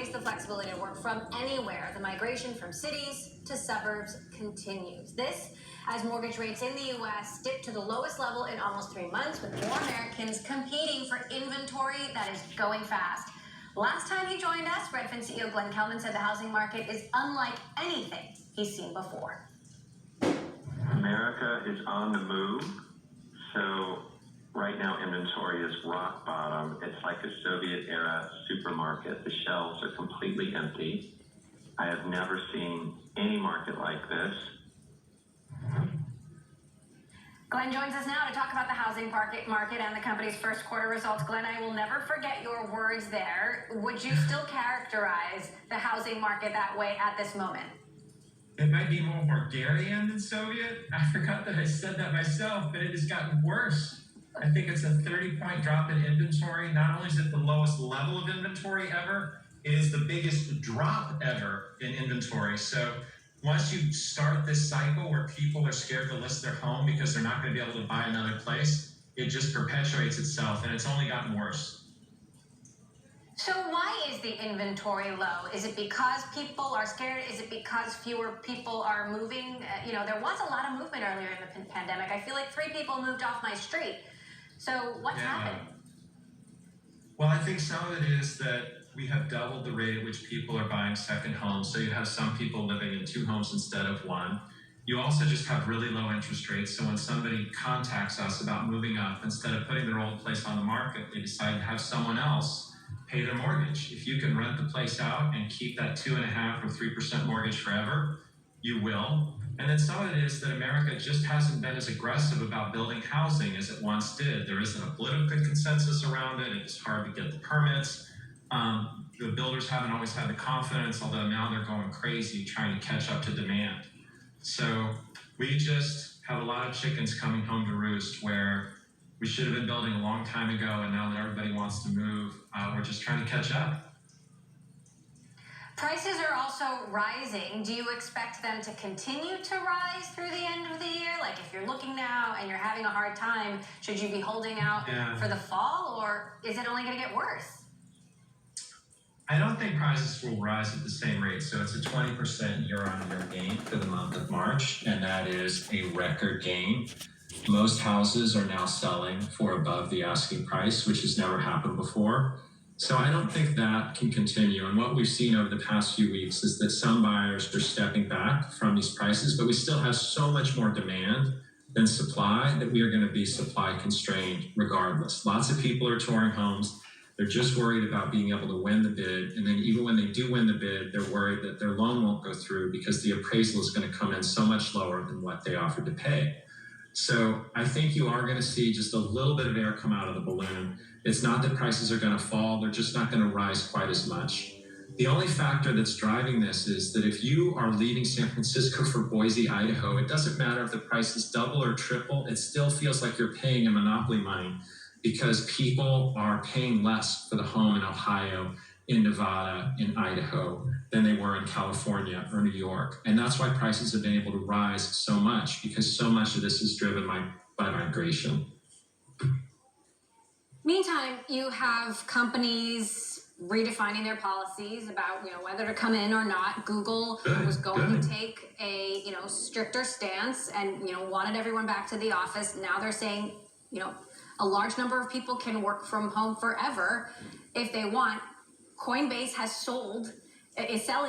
embrace the flexibility to work from anywhere. The migration from cities to suburbs continues. This as mortgage rates in the U.S. dip to the lowest level in almost 3 months, with more Americans competing for inventory that is going fast. Last time he joined us, Redfin CEO Glenn Kelman said the housing market is unlike anything he's seen before. America is on the move, so right now inventory is rock bottom. It's like a Soviet-era supermarket. The shelves are completely empty. I have never seen any market like this. Glenn joins us now to talk about the housing market and the company's first quarter results. Glenn, I will never forget your words there. Would you still characterize the housing market that way at this moment? It might be more Bulgarian than Soviet. I forgot that I said that myself, but it has gotten worse. I think it's a 30-point drop in inventory. Not only is it the lowest level of inventory ever, it is the biggest drop ever in inventory. So once you start this cycle where people are scared to list their home because they're not going to be able to buy another place, it just perpetuates itself, and it's only gotten worse. So why is the inventory low? Is it because people are scared? Is it because fewer people are moving? There was a lot of movement earlier in the pandemic. I feel like 3 people moved off my street. So what's happening? Well, I think some of it is that we have doubled the rate at which people are buying second homes. So you have some people living in 2 homes instead of 1. You also just have really low interest rates. So when somebody contacts us about moving up, instead of putting their old place on the market, they decide to have someone else pay their mortgage. If you can rent the place out and keep that 2.5% or 3% mortgage forever, you will. And then some of it is that America just hasn't been as aggressive about building housing as it once did. There isn't a political consensus around it. It's hard to get the permits. The builders haven't always had the confidence, although now they're going crazy trying to catch up to demand. So we just have a lot of chickens coming home to roost where we should have been building a long time ago, and now that everybody wants to move, we're just trying to catch up. Prices are also rising. Do you expect them to continue to rise through the end of the year? Like if you're looking now and you're having a hard time, should you be holding out for the fall, or is it only going to get worse? I don't think prices will rise at the same rate. So it's a 20% year-on-year gain for the month of March, and that is a record gain. Most houses are now selling for above the asking price, which has never happened before. So I don't think that can continue. And what we've seen over the past few weeks is that some buyers are stepping back from these prices, but we still have so much more demand than supply that we are going to be supply constrained regardless. Lots of people are touring homes. They're just worried about being able to win the bid. And then even when they do win the bid, they're worried that their loan won't go through because the appraisal is going to come in so much lower than what they offered to pay. So I think you are going to see just a little bit of air come out of the balloon. It's not that prices are going to fall. They're just not going to rise quite as much. The only factor that's driving this is that if you are leaving San Francisco for Boise, Idaho, it doesn't matter if the price is double or triple. It still feels like you're paying a monopoly money because people are paying less for the home in Ohio, in Nevada, in Idaho than they were in California or New York. And that's why prices have been able to rise so much, because so much of this is driven by migration. Meantime, you have companies redefining their policies about whether to come in or not. Google was going to take a stricter stance and wanted everyone back to the office. Now they're saying a large number of people can work from home forever if they want. Coinbase is selling